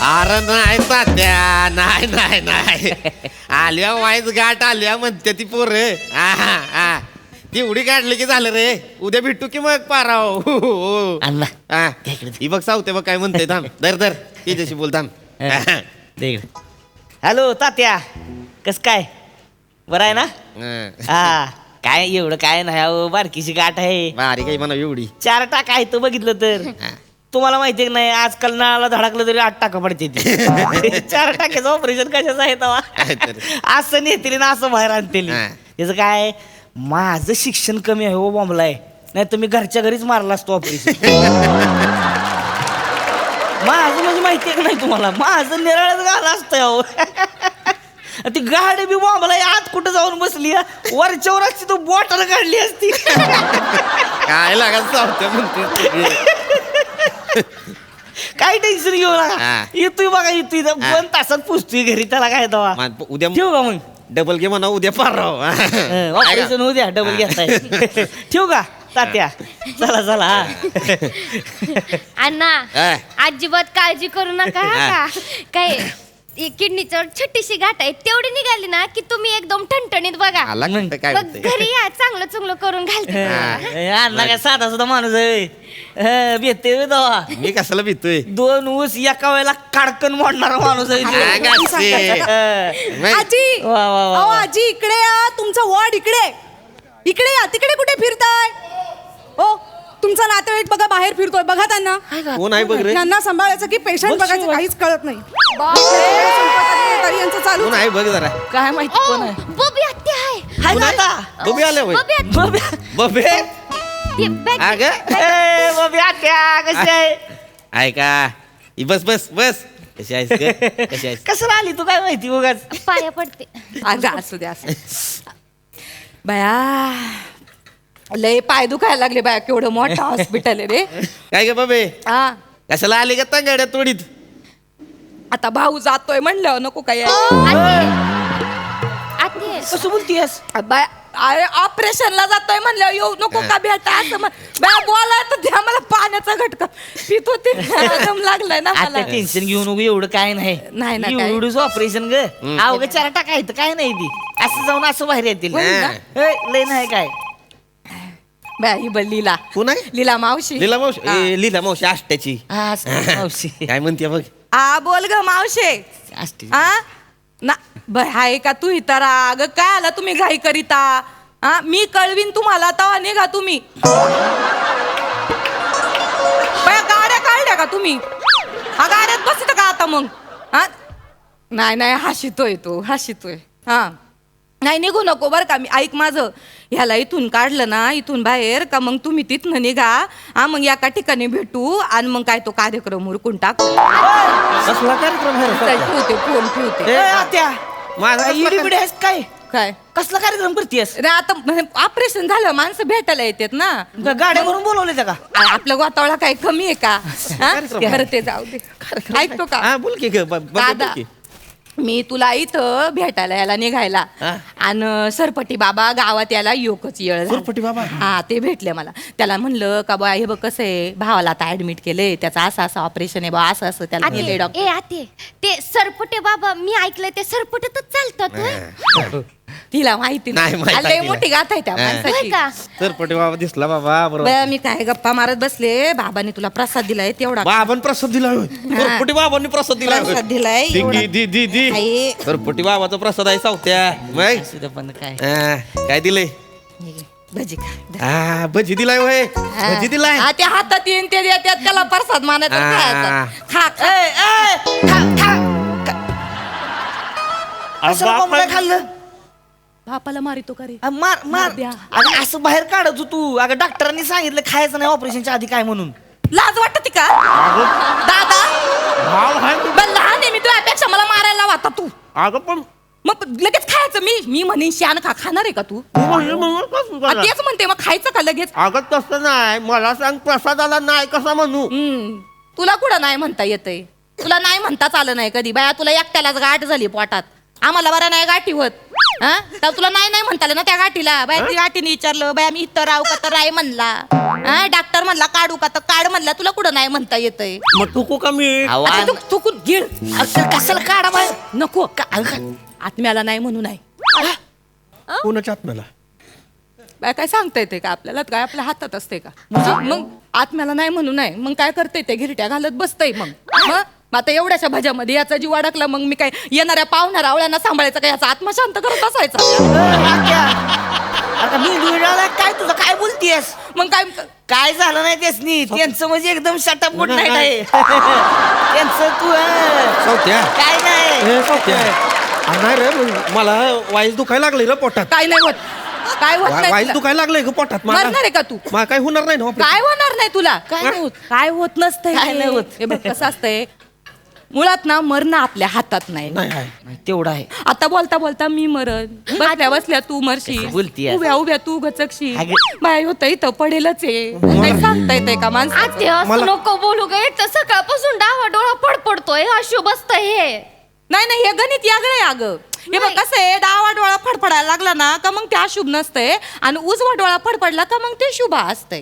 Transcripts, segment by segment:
अरे नाही तात्या, नाही नाही नाही, आल्या वाईच गाठ आल्या म्हणते ती पोरं. ती उडी काढली की झालं रे. उद्या भेटू की मग पाराव. अण्णा ही बघ सावते बघ काय म्हणते. थांब दर दर तिच्याशी बोल थांब. हॅलो तात्या, कस काय, बरं आहे ना? हा काय एवढं काय नाही अहो, बारकीशी गाठ आहे. बारीक आहे म्हणा एवढी. 4 टाका आहे तो बघितलं तर. तुम्हाला माहितीये की नाही, आजकाल नळाला धडकलं तरी 8 टाका पडते. 4 टाक्याचं ऑपरेशन कशाचं आहे तेव्हा? असं नेतील ना असं बाहेर आणतील. त्याचं काय, माझं शिक्षण कमी आहे हो बॉम्बला आहे, नाही तर मी घरच्या घरीच मारला असतो ऑपरेशन. माझं म्हणजे माहितीये की नाही तुम्हाला, माझं निराळच गाला असतं अहो. ती गाडी बी बॉम्बला आत कुठं जाऊन बसली, वरच्यावर असती तो बॉटल काढली असती. काय लागत सावते म्हणते. काय टेन्शन घेऊ नका, येतोय बघा, येतोय 2 तासात पुसतोय घरी. त्याला काय दवा उद्या ठेवू का मग? डबल घे म्हणा उद्या पाराव. ऑपरेशन उद्या डबल घेताय. ठेवू का तात्या? चला चला. अण्णा अजिबात काळजी करू नका का. काय किडनीचं छोटीशी गाठ आहे, तेवढी निघाली ना की तुम्ही एकदम ठणठणीत बघा. काय मग घरी या, चांगलं चुंगलं करून घालते. अण्णा काय साधा सुद्धा माणूस आहे, भेटते दवा. मी कशाला भीतोय? 2 ऊस एका वेळेला काडकन मोडणारा माणूस आहे. आजी, वा वा वा. अहो आजी इकडे या, तुमचा वॉर्ड इकडे. इकडे या, तिकडे कुठे फिरताय? ओ तुमचा नातेवाईक बघा बाहेर फिरतोय, बघा त्यांना. कोण आहे बघ रे? त्यांना सांभाळायचं की पेशंट बघायचं काहीच कळत नाही. यांचं चालू कोण आहे बघ जरा. काय माहिती कोण आहे? बबी आत्या आहे. हाय ना आता? बबी आल्या होय. बबी आत्या. बबे ती बॅग- बबी आत्या कशी आहे? आहे का? बस बस बस. कशी आहेस ग? कशी आहेस? कसं आली तू काय माहिती उगाच? पाया पडते. अगं असू द्या, असू. बाया लय पाय दुखायला लागले बाया, केवढं मोठं हॉस्पिटल आहे रे. काय ग बबे, हा कशाला आली का तंगाड्या तोडीत? आता भाऊ जातोय म्हणलं नको काय. आत्या कसं बोलतीयस? बाया अरे ऑपरेशनला जातोय म्हणलं येऊ नको का भेटा असं बाया बोला तर द्या मला पाण्याचा घटका पित होते. दम लागलाय ना मला. आता टेन्शन घेऊ नको, एवढं काय नाही. नाही ना, काय. एवढंच ऑपरेशन ग. अवघं 4 टाका इथं काय नाही ती. असं जाऊन असं बाहेर येतील. होय ना? लय नाही काय. बाया ही बघ लीला. कोण आहे? लीला मावशी. लीला मावशी. लीला मावशी आष्ट्याची. हा, असं मावशी. काय म्हणते बघ. आ बोल ग मावशे. असते. आ ना हाय का तू इतर अग काय आला तुम्ही घाई करिता. हा मी कळवीन तुम्हाला तवा निघा तुम्ही. बाया गाड्या काढल्या का तुम्ही? हा गाड्यात बसत का आता मग? हा नाही नाही हशितोय तो हशितोय. हा नाही निघू नको बरं का. मी ऐक माझं, ह्याला इथून काढलं ना इथून बाहेर का मग तुम्ही तिथनं निघा. हा मग एका ठिकाणी भेटू आणि मग काय तो कार्यक्रम उरकून टाकू. कसला कार्यक्रम आहे रे चल, सारखा? ठेवते फोन ठेवते. ए, आत्या माझा कसला इडीबिडी आहेस काय? काय कसला कार्यक्रम करतेस? रे आता ऑपरेशन झालं माणसं भेटायला येतात ना. गाड्या भरून बोलवले त्या का? आपलं गोतावळा काही कमी आहे का? हा? बरं ते जाऊ दे. ऐकतो का हा बोल की ग दादा, मी तुला इथं भेटायला याला निघायला आणि सरपटी बाबा गावात याला योकच येळ सरपटी बाबा? हा ते भेटले मला. त्याला म्हणलं का बा हे बघ कसं आहे भावाला आता ऍडमिट केलंय, त्याचं असं असं ऑपरेशन आहे बा असं असं त्याला नेलंय डॉक्टर. ए आते ते सरपटे बाबा मी ऐकलंय ते सरपटेतच चालतात होय? तिला माहिती नाही, माहित लय आहे तिला. मोठी गाथा आहे त्या होय माणसाची. का? सरपटी बाबा दिसला बाबा बरोबर. बया, मी काय गप्पा मारत बसले, बाबाने तुला प्रसाद दिलाय तेवढा. बाबांनी प्रसाद दिला होय. सरपटी बाबांनी प्रसाद दिला होय. प्रसाद दिलाय एवढा. दी दी दी आई. सरपटी बाबाचा प्रसाद आहे सावत्या. मग असू दे पण काय. काय दिलंय? भजी खा. हा भजी दिलाय होय. भजी दिलाय. हा, त्या हातात येईन ते देतात त्याला प्रसाद मानायचा खायचा. खा खा. ए, ए, खा, खा. कशाला बॉम्बला खाल्लं? बापाला मारितो का रे? मार मार. द्या. अगं असं बाहेर काढायचो तू. अगं डॉक्टरांनी सांगितलं खायचं नाही ऑपरेशनच्या आधी काय म्हणून. लाज वाटत का दादा? बरं, लहान आहे मी तुझ्यापेक्षा, मला मारायला वाटत तू. अगं पण मग लगेच खायचं. मी म्हणेन शान खा. खाणार आहे का तू? तेच म्हणते मग खायचं का लगेच? अगं तसं नाही, मला सांग प्रसादाला नाही कसा म्हणू? तुला कुठं नाही म्हणता येतंय? तुला नाही म्हणताच आलं नाही कधी. बाया तुला एकट्यालाच गाठ झाली पोटात, आम्हाला बरं नाही गाठी होत. हा तर तुला नाही नाही म्हणता आलं ना त्या गाठीला. बाया ती गाठीने विचारलं बाया मी इथं राहू का तर राय म्हणला. डॉक्टर म्हणला काढू का तर काढ म्हणला, तुला कुठं नाही म्हणता येतंय. मग टुकू का मी अहो, आता तू थुकून गिळ. कशाला काढा बाहेर? नको आत्म्याला नाही म्हणू नाही. कोणाच्या आत्म्याला? काय सांगता येते का आपल्याला? काय आपल्या हातात असते का? मग आत्म्याला नाही म्हणू नाही, मग काय करते ते घिरट्या घालत बसतय. मग आता एवढ्याशा भज्यामध्ये याचा जीव अडकला, मग मी काय येणाऱ्या पाहुण्या रावळ्यांना सांभाळायचं का? याचा आत्मा शांत करत असायचा. आता मी दुराला काय तुझं काय बोलतीयस? मग काय काय झालं नाही त्यासनी, त्यांचं म्हणजे एकदम शटअप गुड नाईट आहे. त्यांचं तू सौत्या काय नाही. सौत्या नाही रे, मला वाईस दुखायला लागले रे पोटात. काय नाही होत, काय होत नाही वाईस तुला. दुखायला लागले ग पोटात. मला मरणार आहे का तू? मला काय होणार नाही ना operation. काय होणार नाही तुला? काय नाही होत, काय होत नसतंय. काय नाही होत. हे बघ कसं असतंय, मुळात ना मरणं आपल्या हातात नाही. नाही आहे. तेवढं आहे. आता बोलता बोलता मी मरण, बसल्या बसल्या तू मरशील, कसं बोलतीयस? उभ्या उभ्या तू गचकशील. अगं. बाय होत इथं पडेलच आहे. काही सांगता येते का माणसं? आते असं नको बोलू गे, तर सकाळपासून डावा डोळा फडफडतोय, अशुभ असतं हे. नाही नाही, हे गणित यागळं आहे अगं. हे बघ नाही. कसं आहे, डावा डोळा फडफडायला लागला ना का मग ते अशुभ नसतंय, आणि उजवा डोळा फडफडला का मग ते शुभ असतंय.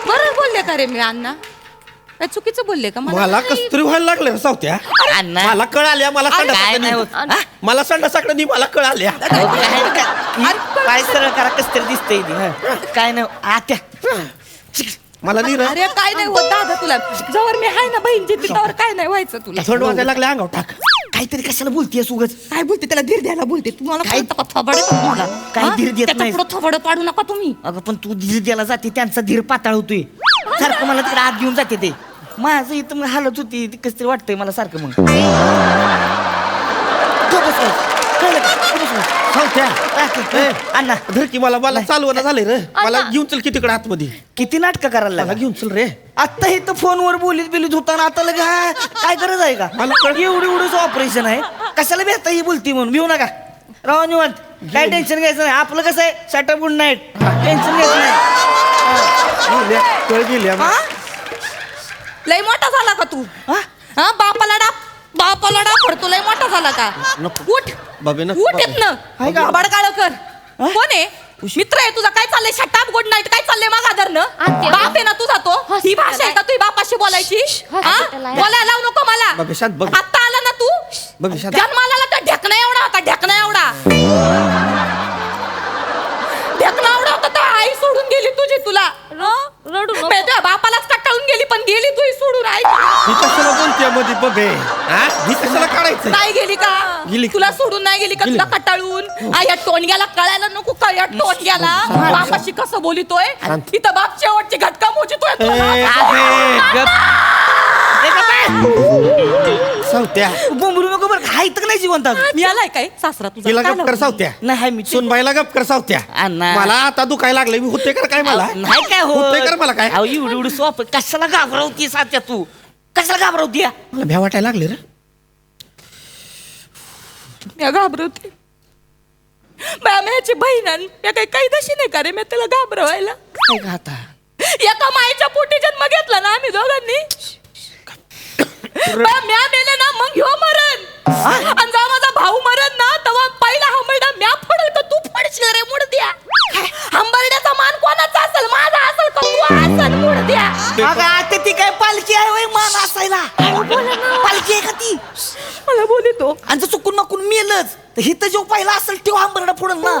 बरोबर बोलले का रे मी अण्णा? काय चुकीचं बोलले का मला कस तरी व्हायला लागले रे सौत्या. अण्णा. मला कळ आल्या, मला काय संडासाकडे नाही होत. नी. मला संडासाकडे नी, मला कळ आल्या. काय सरळ करा कस तरी दिसतंय ती. काय नाही आत्या. मला नी रे अरे काय नाही होत दादा तुला, जवळ मी आहे ना बहीणची तिथवर काय नाही व्हायचं तुला. थंड वाजायला लागले अंगावर टाक. काहीतरी कशाला बोलतीयस उगाच? काय बोलते त्याला धीर द्यायला बोलते तुम्हाला. काय- काय थोबड तुम्हाला काय धीर देत त्याच्या नाहीस? पुढं थोबड पाडू नका तुम्ही. अगं पण तू धीर द्यायला जाते, त्यांचा धीर पाताळ होतोय. सारखं मला तिकडे आत घेऊन जाते ते. माझं इथं मग हालत होती, ती कसं तरी वाटतंय मला सारखं. मग गप्प बस. कळलं का? गप्प बस. सौत्या ए, अण्णा धर की, मला चालवणं झालंय रे. मला घेऊन चल की तिकडे आतमध्ये. किती नाटकं करायला मला लागला. घेऊन चल रे. आता हे तर फोनवर बोलीत होता ना, आता लगे हा, काय गरज आहे का? मला कळ- एवढंच ऑपरेशन आहे, कशाला भेटता ही बोलती म्हणून. भिऊ नका, राव निवांत. काय टेन्शन घ्यायचं नाही. आपलं कसं आहे, शटअप गुड नाईट. टेन्शन घ्यायचं नाही. कळ गेली हा? लय मोठा झाला का तू? हा? हा बापाला डाप पडतो, लय मोठा झाला का? नको. उठ बाबे नको, उठ बाबे. येत ना बडकाळ कर. कोण आहे? मित्र आहे तुझा? काय चाललंय? शटाप गुड नाईट काय चाललंय मागादरनं? आत्या. बाप आहे ना तुझा तो? ही हॉस्पिटल भाषा आहे का तुझी बापाशी बोलायची? हा? हॉस्पिटल आहे. बोलायला लावू नको मला. बाबे शांत बघ. आत्ता आला ना तू? बाबे शांत. जन्माला आला तर ढेकणा एवढा होता, ढेकणा एवढा. ढेकणा एवढा होता तर आई सोडून गेली तुझी तुला. रडू नको. तुझ्या बापालाच कटाळून गेली, पण गेली तुझी सोडून आई. ही कशाला बोलते मध्ये बघे? हा? ही कशाला काढायचं? नाही गेली का? गेली का? तुला सोडून नाही गेली का? गेली. तुला कटाळून या टोनग्याला कळायला नको का? या टोनग्याला बापाशी कसं बोलितोय? इथं बाप शेवटची घटका मोजितोय तुला. सौत्या बोंबलू नको बरं. हाय तर नाही जिवंत अजून. मी आलाय काय सासरा तुझा? तिला काय गप कर लावलं? सावत्या. नाही हाय मी सुनबाईला गप कर सावत्या. अण्णा. मला आता दुखायला लागले. मी होते कर काय मला? नाही काय होतंय होत. कर मला काय? अहो, एवढी स्वाप कशाला घाबरवती सात्या तू? कशाला घाबरवती? मला भ्या वाटायला लागले रे. मी घाबरवते. याची बहीण आहे. या काही दशी नाही का रे मी त्याला घाबरवायला? काय का आता? एका माईच्या पोटी जन्म घेतला ना आम्ही दोघांनी. म्या मेले ना मग ह्यो मरण, आणि जेव्हा माझा भाऊ मरण ना तेव्हा पहिला हंबरडा म्या फोडल का तू फोडशील रे मुडद्या? हंबरड्याचा मान कोणाचा असेल? माझा असेल का तू असेल मुडद्या? अगं आता ती काय पालखी आहे वय मान असायला? पालखी आहे का ती? मला बोलितो. आणि जर चुकून नकून मेलच तर हिथं जो पहिला असेल तेव्हा हंबरडा फोडल ना.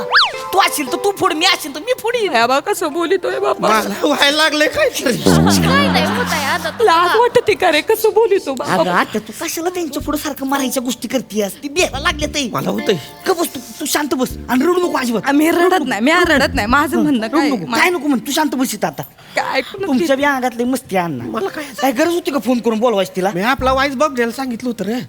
तू असेल तर तू फोड, मी असेल तर मी फोडीन. बाबा कसं बोलितोय बाबा. मला व्हायला लागले काय तरी. काय नाही होत आहे आता तुला. लाज वाटते का रे? कसं बोलितो बाबा? अगं आता तू कशाला त्यांच्या पुढे सारखं मारायच्या गोष्टी करतीयस? ती बेला लागले ते. मला होतंय. का बस तू शांत बस आणि रडू नको अजिबात. मी रडत नाही, मी रडत नाही. माझं म्हणणं रडू काय? नको, काय नको म्हण. तू शांत बसित आता. काय ऐकून तुमच्या बी अंगातले मस्ती अण्णा. मला काय? काय गरज होती का फोन करून बोलवायची तिला? मी आपला वाईस बबड्याला सांगितलं होतं रे.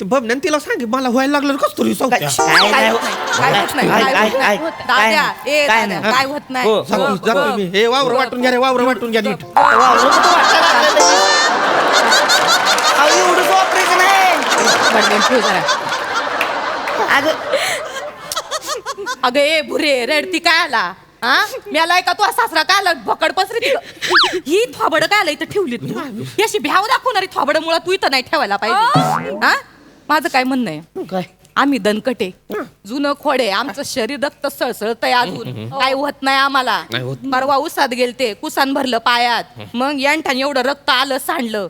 ते बबड्याने तिला सांगितलं मला व्हायला लागलं कस तरी सौत्या. काय काय नाही होत नाही, काय होत नाही, ऐक, काय ऐक, होत नाही. ऐक. दाद्या, ए काय दाद्या, नाही. काय होत नाही. हो, हो. जातो मी. हे वावर वाटून घ्या रे, वावर वाटून घ्या नीट. एवढंच ऑपरेशन आहे. बडबड ठेव जरा. अगं अगं ए भुरे रडती काय आला? हा मी आलाय का? तू सासरा काय आला? भकड पसरी ही थोबड काय आला इथं ठेवली तू? ही अशी भ्याव दाखवणारी थोबड मुळात तू इथं नाही ठेवायला पाहिजे. हा माझं काय म्हणणं आहे? काय आम्ही दणकटे जुनं खोडे आमचं शरीर रक्त सळसळतंय अजून काय होत नाही आम्हाला. नाही होत. परवा उसात गेलते कुसान भरलं पायात मग यांठाने एवढं रक्त आलं सांडलं.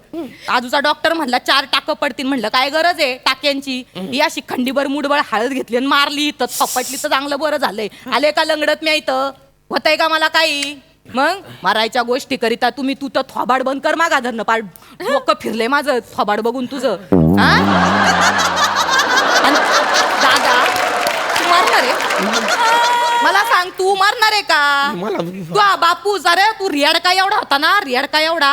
आजूचा डॉक्टर म्हणला 4 टाकं पडतील. म्हणलं काय गरज आहे टाक्यांची. ही अशी खंडीभर मुठभर हळद घेतली आणि मारली इथं थपटली तर चांगलं बरं झालंय. आले का लंगडत मी इथं होतंय का मला काही. मग मारायच्या गोष्टी करिता तुम्ही तू तर थोबाड बंद कर मागा धरणं पाड डोकं फिरलंय माझं थोबाड बघून तुझं. हा आणि दादा तू मारणार आहे मला सांग तू मारणार आहे का. तू बापूस अरे तू रेडका एवढा होता ना रेडका एवढा.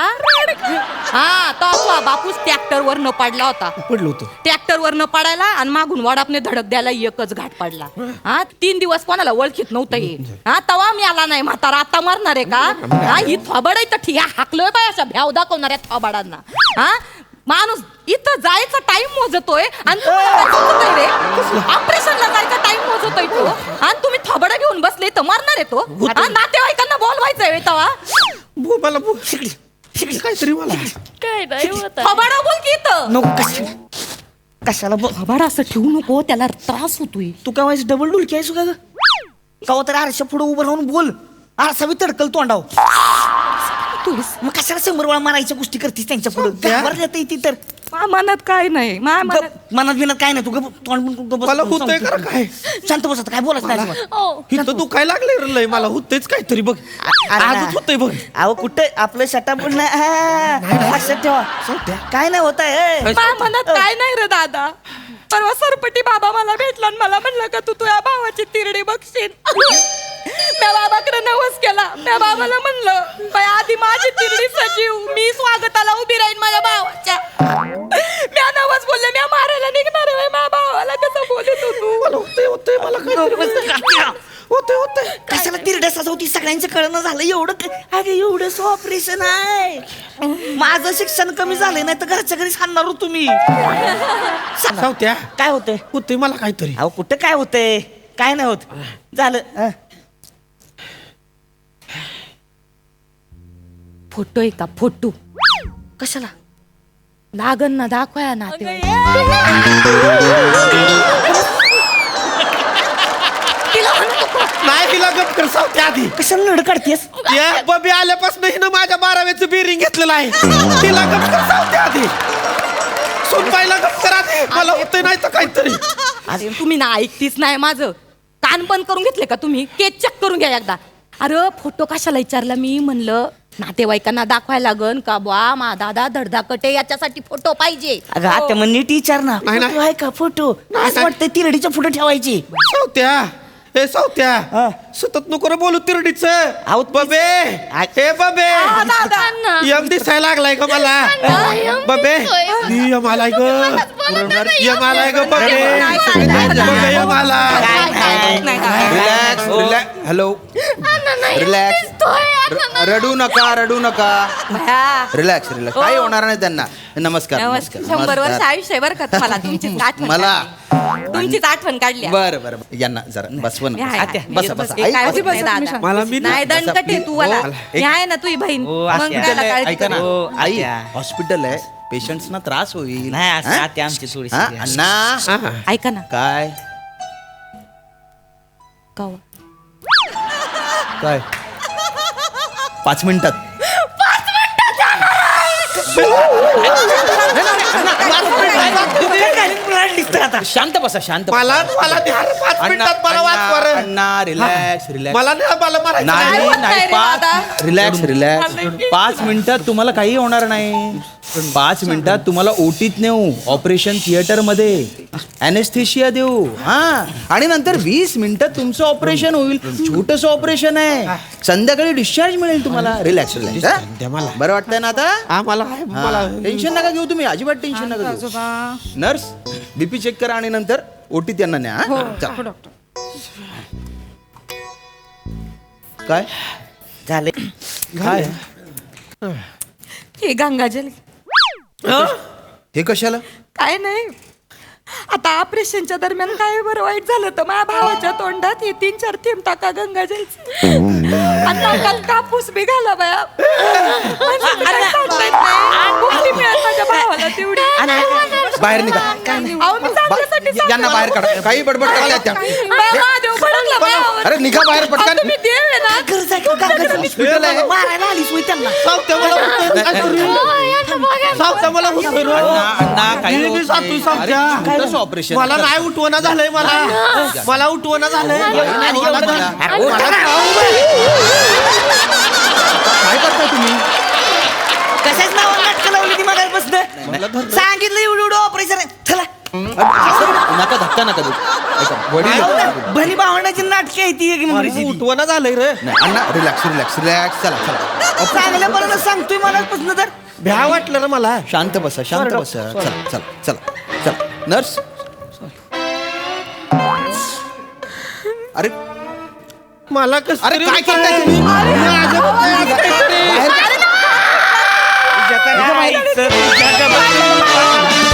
हा तो बापूस ट्रॅक्टर वर न पाडला होता. पडलो होतो. ट्रॅक्टर वर न पाडायला आणि मागून वडापने धडक द्यायला एकच घाट पाडला. हा 3 दिवस कोणाला ओळखीत नव्हतं हे. हा तवा मी आला नाही म्हातारा आता मारणार आहे का. हा ही थोबाड आहे तर ठीक आहे हाकलोय बाय अशा भ्याव दाखवणाऱ्या थोबाडांना. हा माणूस इथं जायचा टाइम मोजतोय आणि रे ऑपरेशनला जायचा टाइम मोजतोय तो आणि तुम्ही थोबाड घेऊन बसले तर मारणार आहे तो. नातेवाईकांना बोलवायचंय तवा मला काहीतरी मला काय नाही होत थोबाड बोल की इथं नको कशाला थोबाड असं ठेवू नको त्याला त्रास होतोय. तू काय व्हायचं डबल डुलकी आहेस का कवा तरी आरशा पुढे उभं राहून बोल. आरसा बी तडकल तोंडाव. मग कशाला 100 वेळा मारायच्या गोष्टी करतीस त्यांच्या पुढे ती तर मनात काय नाही मनात बिनात काय नाही तू मला होतंय का काय. शांत बसत काय बोलत नाही. इथं दुखायला लागले लय मला होतच काहीतरी बघ. आजच होतंय बघ. अहो कुठे आपलं शटाप लक्षात ठेवा काय नाही होत आहे. मनात काय नाही रे दादा. परवा सरपटी बाबा मला भेटला आणि मला म्हणलं का तू तुझ्या भावाची तिरडी बघशील. त्या बाबाकडे नवस केला. त्या बाबाला म्हणलं बाई आधी माझी तिरडी सजीव मी स्वागताला उभी राहीन माझ्या भावाच्या. म्या नवस बोलले म्या मारायला निघणार आहे माझ्या भावाला कसं बोलत होतो. मला होतंय मला होतंय. कशाला तिरड्या सजवती सगळ्यांचं कळणं झालं एवढं. अरे एवढं ऑपरेशन आहे. माझं शिक्षण कमी झालंय नाही तर घरच्या घरी सांगणार हो तुम्ही. सावत्या काय होतंय होतंय मला काहीतरी. अहो कुठं काय होतंय काय नाही होत झालं. फोटो आहे का फोटो कशाला लागन ना दाखवाया ना ते. नाही तिला गप कर सावत्या आधी. कशाला लढ काढतेस. या बबी आल्यापासून हिनं माझ्या 12व्याचं बिरिंग घेतलेलं आहे. तिला गप कर सावत्या आधी. सुनबाईला गप कर आधी. मला होतंय नाही तर काहीतरी. अरे तुम्ही ना ऐकतीच नाही माझं. कान बंद करून घेतले का तुम्ही. केस चेक करून घ्या एकदा. अरे फोटो कशाला विचारला मी म्हणलं नातेवाईकांना दाखवायला लागन का बा मा दादा धडधाकटे याच्यासाठी फोटो पाहिजे. अगं आता मग नीट विचार ना नाही, नाही. फोटो आहे का फोटो असं वाटतंय तिरडीच्या फोटो ठेवायची. सावत्या हे सावत्या सतत नको रे बोलू तिरडीच. बबे हे बबे यम दिसायला लागलाय का मला. बबे यम आलाय ग. यम आलाय ग बबे. बबे यम आलाय. Relax relax. Hello relax. रडू नका रिलॅक्स रिलॅक्स. काही होणार नाही त्यांना. नमस्कार 100 वर्ष आयुष्य आहे बरं का तुम्हाला. तुमचीच आठवण मला तुमचीच आठवण काढली. बरं बरं यांना जरा बसवं ना. बसा बसा. मला मी नाही दणकटे तू वाला हे आहे ना तुझी बहीण मग हॉस्पिटल त्याला आहे, काळजी ऐका ना करू. आई हॉस्पिटल आहे पेशंट्सना त्रास होईल. नाही असं हा? आते आमची थोडी हा? serious. अण्णा ऐका ना काय कवा काय 5 मिनिटात. शांत बसा शांत बसा. मला ध्यान 5 मिनिटात मला वाचवा रे. अण्णा रिलॅक्स रिलॅक्स. मला नाही मला मारायचं नाही नाही. होत नाही नाही रे दादा. Relax relax. 5 मिनिटात तुम्हाला काही होणार नाही. 5 मिनिटात तुम्हाला ओटीत नेऊ ऑपरेशन थिएटर मध्ये अॅनेस्थेशिया देऊ. हा आणि नंतर 20 मिनिटात तुमचं ऑपरेशन होईल. छोटस ऑपरेशन आहे. संध्याकाळी डिस्चार्ज मिळेल तुम्हाला. Relax relax. द्या मला. बरं वाटतंय ना आता. मला आहे, मला टेन्शन नका घेऊ तुम्ही. अजिबात टेन्शन नका घेऊ. नर्स बीपी चेक करा आणि नंतर ओटीत त्यांना न्या. हा? चला. काय झाले काय हे गंगाजल हे कशाला. काय नाही आता ऑपरेशनच्या दरम्यान काय बरं वाईट झालं तर माझ्या भावाच्या तोंडात हे 3-4 थेंब टाका गंगाजलचे. आणि नाकात कापूस बी घाला बाया. म्हणजे काय सांगता येत नाही. मुक्ती मिळाली माझ्या भावाला तेवढी. बाहेर निघा अहो, मी चांगल्यासाठी यांना बाहेर काढा काही बडबड करतायत त्या महादेव भडकला माझ्यावर. अरे निघा बाहेर अहो, पटकन तुम्ही देव आहे ना. गरज आहे का काकाची? हॉस्पिटल आहे. मारायला आलीस होय त्यांना. सावत्या मला उठवून काय करू? सावत्या मला उठवून अण्णा काही मी जातोय सावत्या. ऑपरेशन मला नाही उठवणं झालंय मला उठवणं झालंय काय करताय तुम्ही कशाच नावाला नाटकं लावली ती मागायपासून सांगितलं एवढं ऑपरेशन आहे चला नका धक्का नका देऊ ऐका, वडील भली भावंडाची नाटके आहे ती एक नंबरची ती. उठवणं झालंय रे नाही अण्णा रिलॅक्स रिलॅक्स रिलॅक्स चला चला चांगल्या बरं सांगतोय मनापासून तर भ्या वाटलं ना मला शांत बसा शांत बसा चला चला चला चला नर्स अरे मला कसं अरे काय करताय तुम्ही बाहेर तुझ्या तर राहायचं, तुझ्या तर